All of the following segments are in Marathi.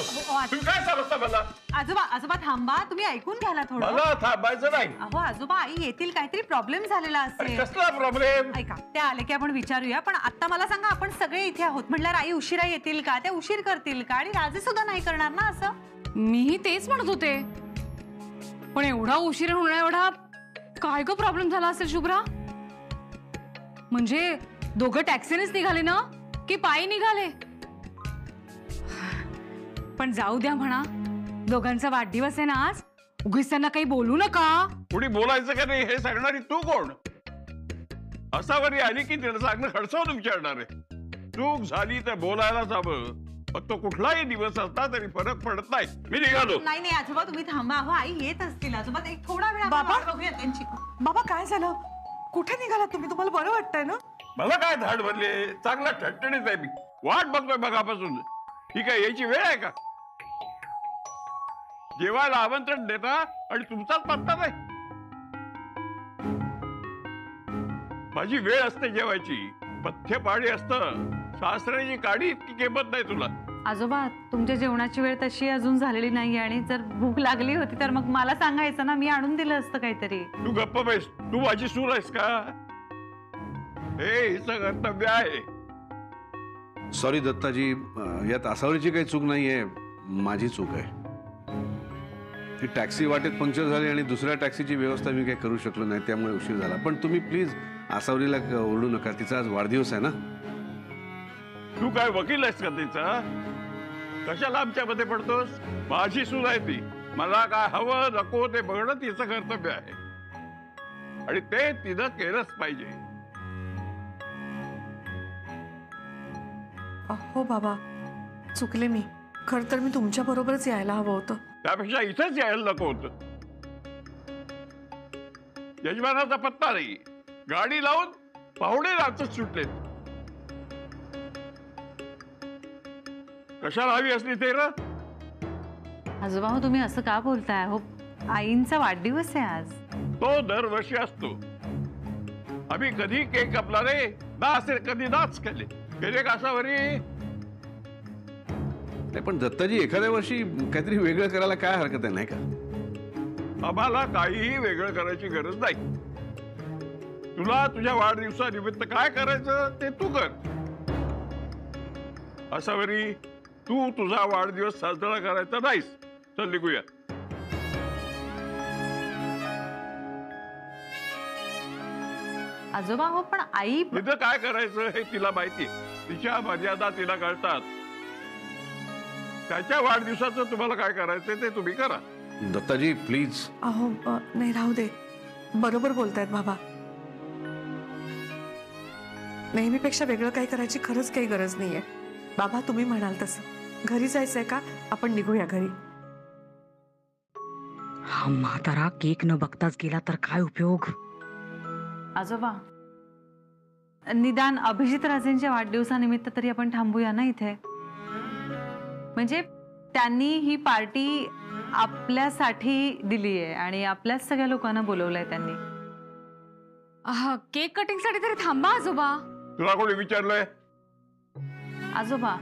तुम्ही काय समजता मला? आजोबा आजोबा थांबा, तुम्ही ऐकून घ्या ना थोडं. मला थांबायचं नाही. अहो आजोबा, आई येतील, काहीतरी प्रॉब्लेम झालेला असेल. कसला प्रॉब्लेम? ऐका, त्या आले की आपण विचारूया. पण आता मला सांगा, आपण सगळे इथे आहोत म्हटल्यावर आई उशिरा येतील का? त्या उशीर करतील का? आणि राजे सुद्धा नाही करणार ना असं? मीही तेच म्हणत होते. पण एवढा उशीर होणार, एवढा काय ग प्रॉब्लेम झाला असेल शुभ्रा? म्हणजे दोघं टॅक्सीनेच निघाले ना की पायी निघाले? पण जाऊ द्या म्हणा, दोघांचा वाढदिवस आहे ना आज, उगीच त्यांना काही बोलू नका. कुणी बोलायचं का नाही हे सांगणारी तू कोण? असावरी आली की तिला सांगणं खडसावून विचारणार आहे. चूक झाली तर बोलायलाच हवं. तो कुठलाही दिवस असता तरी फरक पडत नाही. मी निघालो. नाही नाही आजोबा, तुम्ही थांबा. अहो आई येत असतील. आजोबा एक थोडा वेळ बाबा बघूया त्यांची. बाबा काय झालं? कुठे निघाला तुम्ही? तुम्हाला बरं वाटतंय ना? मला काय धाड भरले? चांगला ठणठणीत आहे मी. वाट बघतोय बघापासून. ही काय यायची वेळ आहे का? जेवायला आमंत्रण देता आणि तुमचाच पत्ता नाही. माझी वेळ असते जेवायची. पथ्य पाणी असतं. सासऱ्याची काडी इतकी किंमत नाही तुला. आजोबा, तुमच्या जेवणाची वेळ तशी अजून झालेली नाहीये आणि जर भूक लागली होती तर मग मला सांगायचं ना, मी आणून दिलं असतं काहीतरी. तू गप्प बैस. तू माझी सून आहेस का? हे हिचं कर्तव्य आहे. सॉरी दत्ताजी, यात आसावरीची काही चूक नाहीये, माझी चूक आहे. ती टॅक्सी वाटेत पंक्चर झाली आणि दुसऱ्या टॅक्सीची व्यवस्था मी काही करू शकलो नाही, त्यामुळे उशीर झाला. पण तुम्ही प्लीज आसावरीला ओरडू नका. तिचा आज वाढदिवस आहे ना. तू काय वकील आहेस का तिचा? कशाला आमच्या मध्ये पडतोस? माझी सून आहे ती. मला काय हवं नको ते बघणं तिचं कर्तव्य आहे आणि ते तिनं केलंच पाहिजे. अहो बाबा, चुकले मी. खर तर मी तुमच्या बरोबरच यायला हवं होतं. त्यापेक्षा इथेच यायला नको होतं. यजमानाचा पत्ता नाही. गाडी लावून पाहुणे रातच सुटलेत. कशाला हवी असली ते र? आजोबा हो, तुम्ही असं का बोलताय? हो, आईंचा वाढदिवस आहे आज. तो दरवर्षी असतो. आम्ही कधी केक कापला रे ना? असे कधी नाच केले गेले कासावरी? नाही पण दत्ताजी, एखाद्या वर्षी काहीतरी वेगळं करायला काय हरकत आहे, नाही का? आम्हाला काहीही वेगळं करायची गरज नाही. तुला तुझ्या वाढदिवसानिमित्त काय करायचं ते तू कर. असावरी, तू तुझा वाढदिवस साजरा करायचा नाहीस. चल निघूया. आजोबा हो, पण आई तिथं काय करायचं हे तिला माहिती. तिच्या मर्यादा तिला कळतात. त्याच्या वाढदिवसाचं तुम्हाला काय करायचं ते तुम्ही करा. दत्ताजी प्लीज. अहो नाही, राहू दे. बरोबर बोलतायत बाबा. नेहमीपेक्षा वेगळं काही करायची खरंच काही गरज नाहीये. बाबा तुम्ही म्हणाल तसं. घरी जायचंय का? आपण निघूया घरी. हा म्हातारा केक न बघताच गेला तर काय उपयोग? आजोबा, निदान अभिजित राजेंच्या वाढदिवसानिमित्त तरी आपण थांबूया ना इथे. म्हणजे त्यांनी ही पार्टी आपल्यासाठी दिली आहे आणि आपल्याच सगळ्या लोकांना बोलवलंय त्यांनी. केक कटिंग साठी तरी थांबा आजोबा. तुला कोणी विचारलंय? आजोबा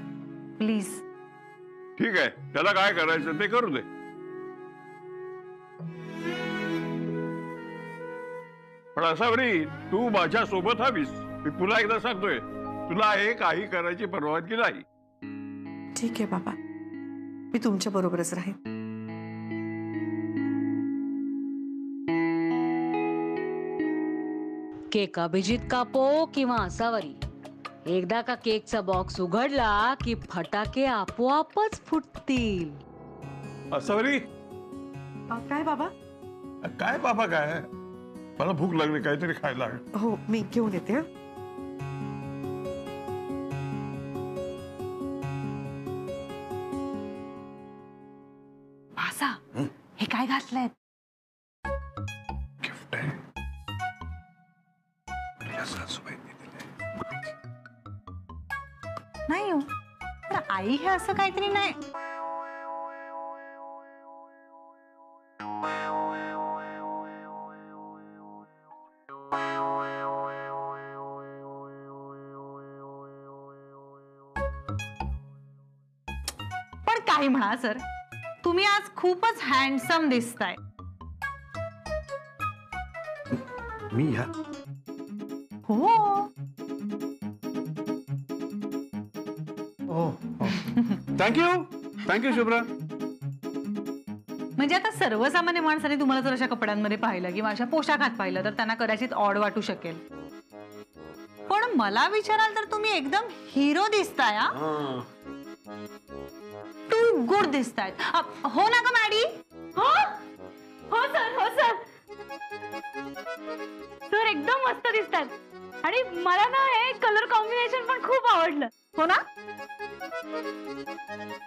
प्लीज. ठीक आहे, त्याला काय करायचं ते करू दे. पण असावरी, तू माझ्या सोबत हवीस. मी पुन्हा एकदा सांगतोय, तुला हे काही करायची परवानगी नाही. ठीक आहे बाबा, मी तुमच्या बरोबरच राहीन. केक अभिजित कापो किंवा असावरी, एकदा का केकचा बॉक्स उघडला की फटाके आपोआपच फुटतील. असावरी, काय बाबा? काय बाबा काय? मला भूक लागली, काहीतरी खायला. हो, मी घेऊन येते. भासा, हे काय घातलंय? गिफ्ट आहे. नाही हो, पण आई हे असं काहीतरी नाही. पण काही म्हणा सर, तुम्ही आज खूपच हँडसम दिसताय. मी ह्या हो. थँक्यू शुभ्रा. म्हणजे आता सर्वसामान्य माणसाने तुम्हाला जर अशा कपड्यांमध्ये पाहिलं किंवा अशा पोशाखात पाहिलं तर त्यांना कदाचित ऑड वाटू शकेल, पण मला विचाराल तर तुम्ही एकदम हिरो दिसताय. टू गुड दिसतायत. हो ना ग मॅडी? हो सर, हो सर. सर एकदम मस्त दिसतात. आणि मला ना हे कलर कॉम्बिनेशन पण खूप आवडलं. हो ना?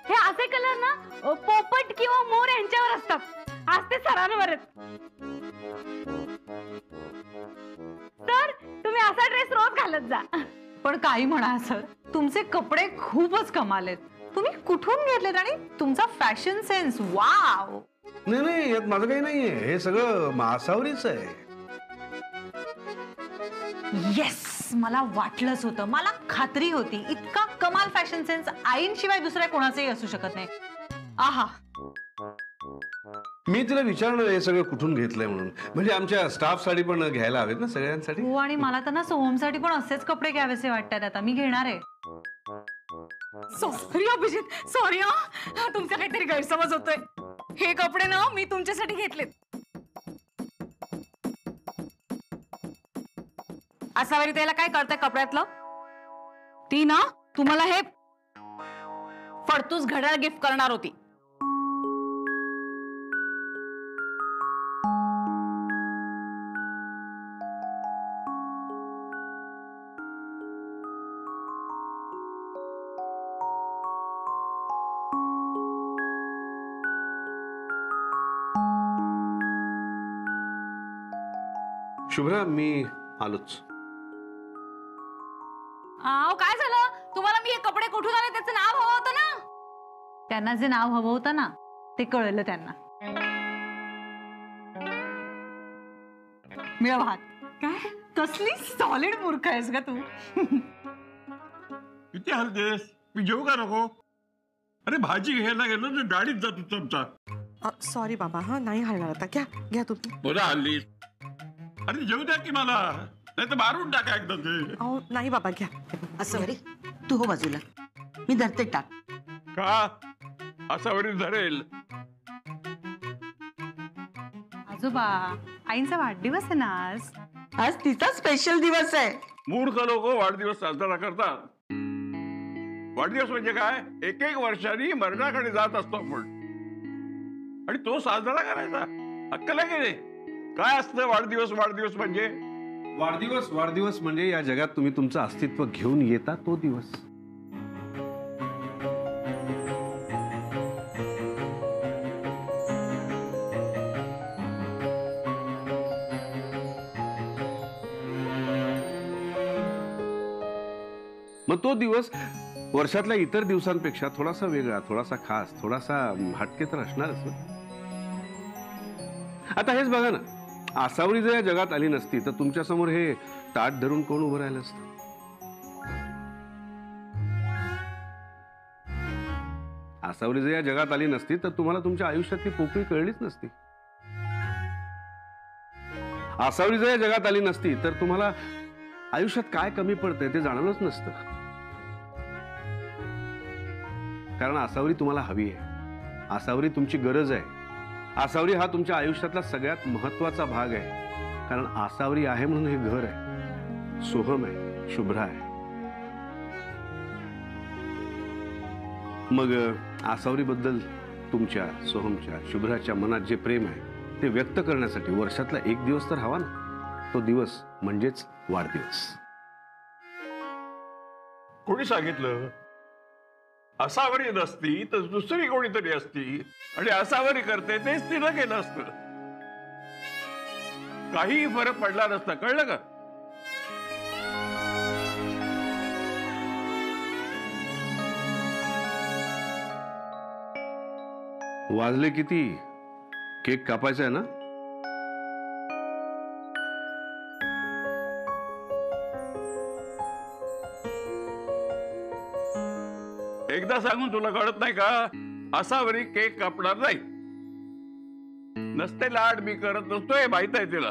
हे असे कलर ना पोपट किंवा मोर यांच्यावर असतात, आज ते सरांवर आहेत. सर तुम्ही असा ड्रेस रोज घालत जा. पण काही म्हणा सर, तुमचे कपडे खूपच कमाल आहेत. तुम्ही कुठून घेतलेत आणि तुमचा फॅशन सेन्स, वाव. नाही यात माझं काही नाहीये, हे सगळं मासावरीच आहे. येस, मला वाटलंच होतं, मला खात्री होती इतका कमाल फॅशन सेन्स आईंशिवाय दुसऱ्या कोणाचाही असू शकत नाही. आहा. मी तिला विचारणार हे सगळं कुठून घेतलंय म्हणून, म्हणजे आमच्या स्टाफ साठी पण घ्यायला हवेत ना सगळ्यांसाठी. हो, आणि मला तर ना सोहमसाठी पण असेच कपडे घ्यावेसे वाटतात. आता मी घेणार आहे. Sorry Abhijit, sorry. तुमचा काहीतरी गैरसमज होतोय. हे कपडे ना मी तुमच्यासाठी घेतलेत. असावरी त्याला काय कळतंय कपड्यातलं? ती ना तुम्हाला हे फडतूस घड्याळ गिफ्ट करणार होती. शुभ्रा, मी आलोच. काय झालं तुम्हाला? मी हे कपडे कुठून आले त्याचं नाव हवं होतं ना. त्यांना जे नाव हवं होतं ना ते कळलं त्यांना. मिळव हात. काय कसली सॉलिड मूर्ख आहेस का तू. किती हलतेस? मी जेवू का नको? अरे भाजी घ्यायला गेलो तर गाडीत जातो तुमचा. सॉरी बाबा, हा नाही हलणार आता. घ्या घ्या तुम्ही. बोला हल्लीस. अरे जेवू द्या की मला, नाही तर मारून टाका एकदा ते. अहो नाही बाबा, घ्या. असं रे, तू हो बाजूला, मी धरते. टाक. का असावरी धरेल? आजोबा, आईंचा वाढदिवस आहे ना आज. आज तिचा स्पेशल दिवस आहे. मूर्ख लोक वाढदिवस साजरा करतात. वाढदिवस म्हणजे काय? एक वर्षांनी मरणाकडे जात असतो आपण, आणि तो साजरा करायचा अक्कल आहे की नाही? काय असतं वाढदिवस? वाढदिवस म्हणजे वाढदिवस म्हणजे या जगात तुम्ही तुमचं अस्तित्व घेऊन येता तो दिवस. मग तो दिवस वर्षातल्या इतर दिवसांपेक्षा थोडासा वेगळा, थोडासा खास, थोडासा हटके तर असणारच ना. आता हेच बघा ना, आसावरी जर या जगात आली नसती तर तुमच्या समोर हे ताट धरून कोण उभं राहिलं असतं? आसावरी जर या जगात आली नसती तर तुम्हाला तुमच्या आयुष्यातली पोकळी कळलीच नसती. आसावरी जर या जगात आली नसती तर तुम्हाला आयुष्यात काय कमी पडतंय ते जाणवलंच नसतं. कारण आसावरी तुम्हाला हवी आहे, आसावरी तुमची गरज आहे. आसावरी हा तुमच्या आयुष्यातला सगळ्यात महत्वाचा भाग आहे. कारण आसावरी आहे म्हणून हे घर आहे, सोहम आहे, शुभ्रा आहे. मग आसावरी बद्दल तुमच्या, सोहमच्या, शुभ्राच्या मनात जे प्रेम आहे ते व्यक्त करण्यासाठी वर्षातला एक दिवस तर हवा ना. तो दिवस म्हणजेच वाढदिवस. कोणी सांगितलं? असावरी नसती तर दुसरी कोणीतरी असती, आणि असावरी करते तेच तिनं केलं असतं. काही फरक पडला नसता, कळलं का? वाजले किती? केक कापायचा आहे ना? एकदा सांगून तुला कळत नाही का? असावरी केक कापणार नाही. नसते लाड मी करत नसतो हे माहित आहे तिला.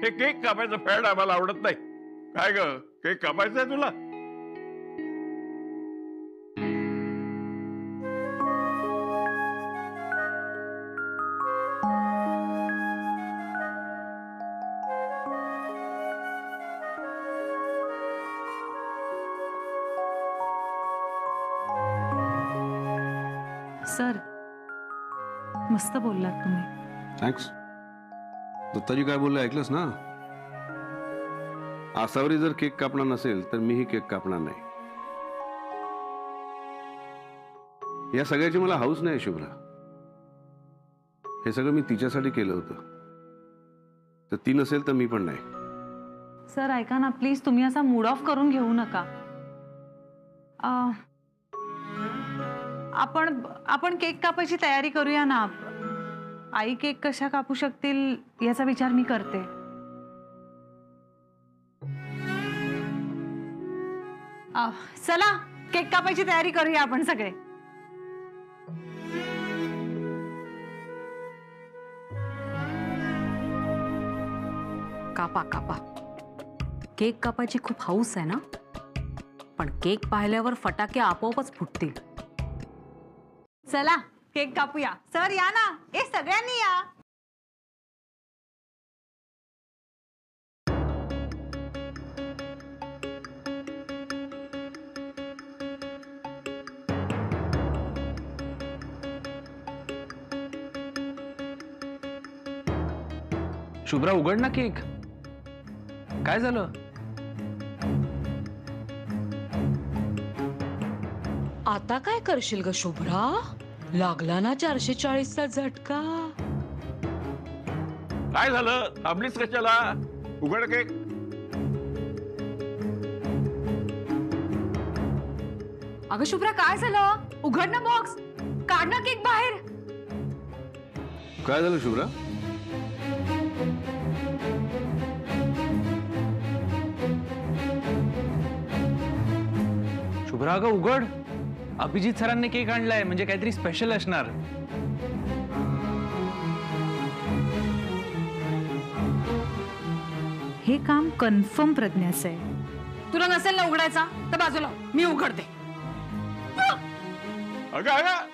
हे केक कापायचं फॅड आम्हाला आवडत नाही. काय ग, केक कापायचंय तुला? सर, मस्त बोललात तुम्ही. थँक्स. दत्ताजी काय बोलले ऐकलंस ना? आसावरी जर केक कापणार नसेल तर मीही केक कापणार नाही. या सगळ्याची मला हौस नाही शुभ्रा. हे सगळं मी तिच्यासाठी केलं होतं. तर ती नसेल तर मी पण नाही. सर ऐका ना प्लीज, तुम्ही असा मूड ऑफ करून घेऊ नका. आपण केक कापायची तयारी करूया ना. आई केक कशा कापू शकतील याचा विचार मी करते. चला केक कापायची तयारी करूया आपण सगळे. कापा कापा. केक कापायची खूप हौस आहे ना, पण केक पाहिल्यावर फटाके आपोआपच फुटतील. चला केक कापूया. सर या ना, ए सगळ्यांनी या. शुभ्रा उघड ना केक. काय झालं? आता काय करशील ग शुभ्रा? लागला ना 440चा झटका. काय झालं? थांबलीस कशाला? उघड केक. अगं शुभ्रा काय झालं? उघड ना बॉक्स, काढ ना केक बाहेर. काय झालं शुभ्रा? शुभ्रा अगं उघड. अभिजित सरांनी केक आणलाय, म्हणजे काहीतरी स्पेशल असणार. हे काम कन्फर्म प्रज्ञाचं आहे. तुला नसेल ना उघडायचा तर बाजूला, मी उघडते. अगं अगं,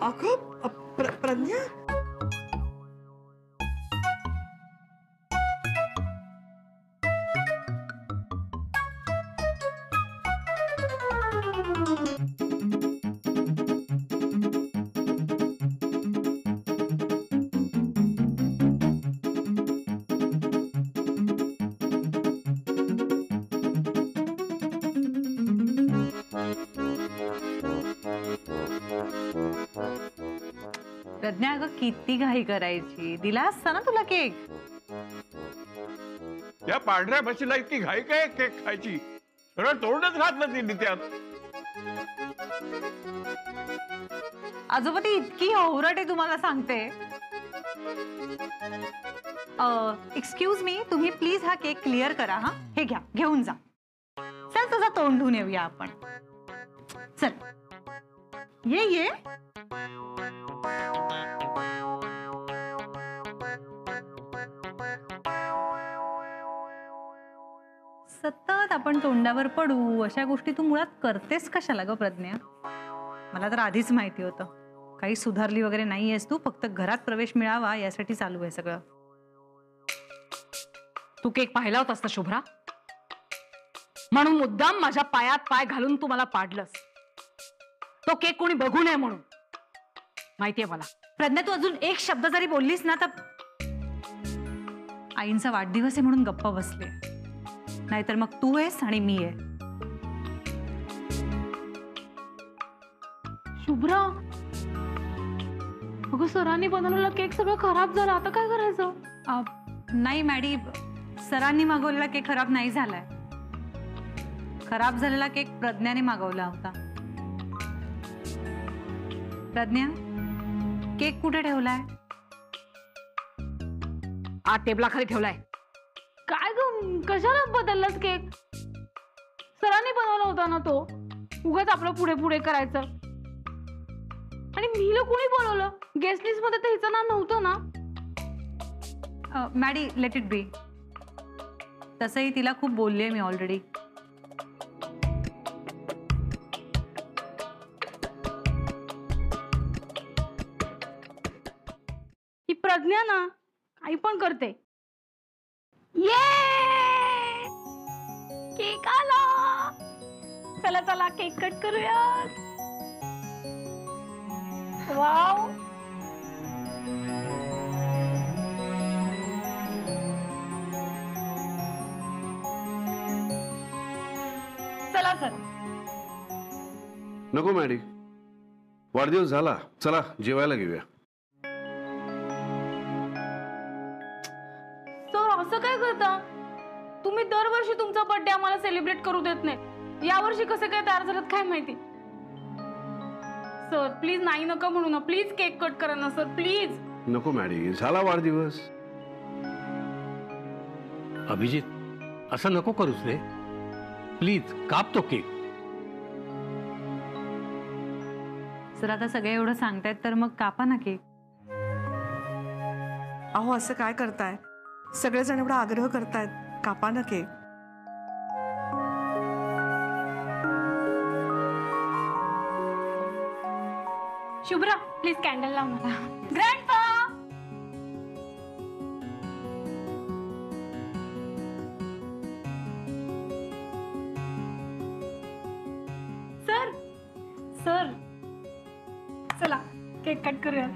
अगं प्रज्ञा, प्रज्ञा अगं किती घाई करायची. दिला असता ना तुला केक. या पांढऱ्या म्हशीला इतकी घाई काय केक खायची? सरळ तोंडच घातलं तिने त्यात. आजोबा ती इतकी ओरट आहे तुम्हाला सांगते. एक्सक्यूज मी, तुम्ही प्लीज हा केक क्लिअर करा. हा हे घ्या, घेऊन जा. चल तुझा तोंड धुवून येऊया आपण. चल ये ये. सतत आपण तोंडावर पडू अशा गोष्टी तू मुळात करतेस कशाला ग प्रज्ञा? मला तर आधीच माहिती होतं काही सुधारली वगैरे नाहीयेस तू. फक्त घरात प्रवेश मिळावा यासाठी चालू आहे सगळं. तू केक पाहिला होतास ना शुभ्रा, म्हणून मुद्दाम माझ्या पायात पाय घालून तू मला पाडलंस. तो केक कोणी बघू नये म्हणून. माहितीये मला. प्रज्ञा तू अजून एक शब्द जरी बोललीस ना तर आईंचा वाढदिवस आहे म्हणून गप्प बसले, नाहीतर मग तू आहेस आणि मी आहे. शुभ्रा अगं सरांनी बनवलेला केक सगळं खराब झाला, आता काय करायचं? नाही मॅडी, सरांनी मागवलेला केक खराब नाही झालाय. खराब झालेला केक प्रज्ञाने मागवला होता. प्रज्ञा केक कुठे ठेवलाय? आत टेबलाखाली ठेवलाय. काय ग कशाला बदललास केक? सरांनी बनवला होता ना तो. उगाच आपलं पुढे पुढे करायचं. आणि मीला कोणी बोलवलं? गेस्ट लिस्ट मध्ये तर हिचं नाव नव्हतं ना. Maddy let it be. तसंही तिला खूप बोलले मी ऑलरेडी. ही प्रज्ञा ना काही पण करते. ये केक आला. चला चला केक कट करूयात. वाव. चला सर. नको मॅडी, वाढदिवस झाला, चला जेवायला घेऊया. सर असं काय करता तुम्ही? दरवर्षी तुमचा बर्थडे आम्हाला सेलिब्रेट करू देत नाही. यावर्षी कसे काय तयार झालात काय माहिती. सर प्लीज नाही नका म्हणू ना. प्लीज केक कट करा ना सर प्लीज. नको मॅडी, झाला वाढदिवस. अभिजित असं नको करूस रे, प्लीज काप तो केक. सर आता सगळे एवढं सांगतायत तर मग कापा ना केक. अहो असं काय करताय? सगळेजण एवढा आग्रह करतायत, कापा ना केक. शुभ्रा प्लीज कॅन्डल लाव मला. ग्रँडपा. सर सर चला केक कट करूया.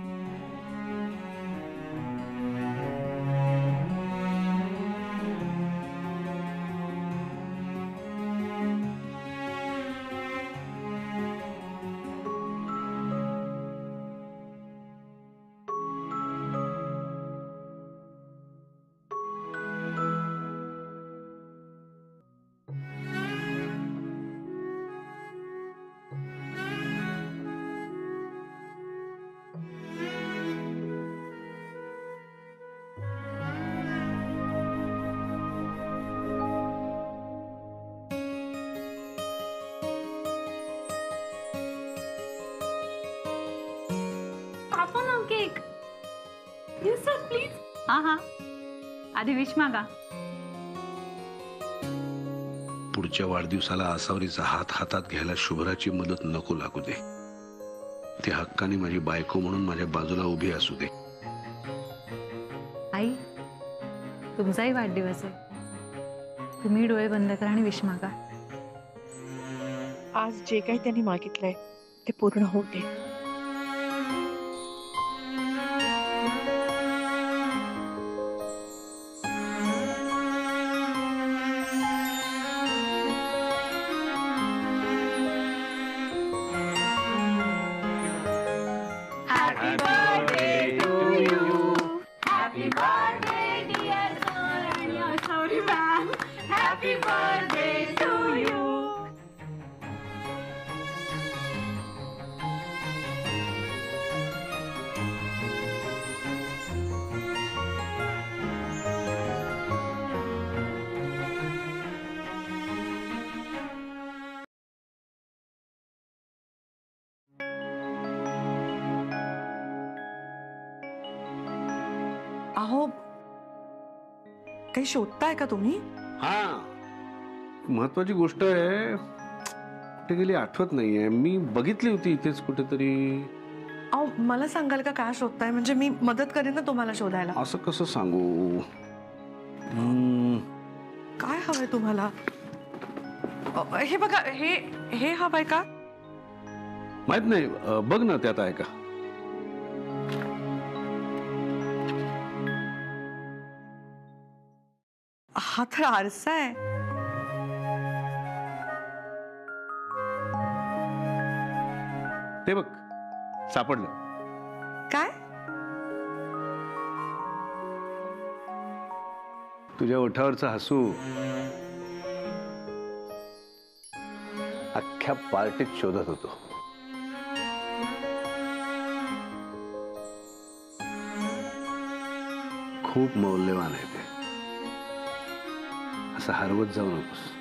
कापा ना केक. Yes sir please. हा हा, आधी विश मागा. पुढच्या वाढदिवसाला आसावरीचा हात हातात घ्यायला शुभ्राची मदत नको लागू दे. ती हक्काने माझी बायको म्हणून माझ्या बाजूला उभी असू दे. आई, तुमचाही वाढदिवस आहे. तुम्ही डोळे बंद करा आणि विश मागा. आज जे काही त्यांनी मागितलंय ते पूर्ण होते. Happy birthday to you. Happy birthday dear sir. Sorry ma'am. Happy birthday to you. अहो काही शोधताय का तुम्ही? हा, महत्वाची गोष्ट आहे. कुठे गेली आठवत नाहीये. मी बघितली होती इथेच कुठेतरी. अहो मला सांगाल का काय शोधताय? म्हणजे मी मदत करेन ना तुम्हाला शोधायला. असं कसं सांगू? काय हवंय तुम्हाला? हे बघा, हे हवंय का? माहित नाही, बघ ना त्यात आहे का. हा तर आरसा आहे. ते बघ सापडलं. काय? तुझ्या ओठावरचं हसू अख्ख्या पार्टीत शोधत होतो. खूप मौल्यवान आहे ते. असं हरवत जाऊ नकोस.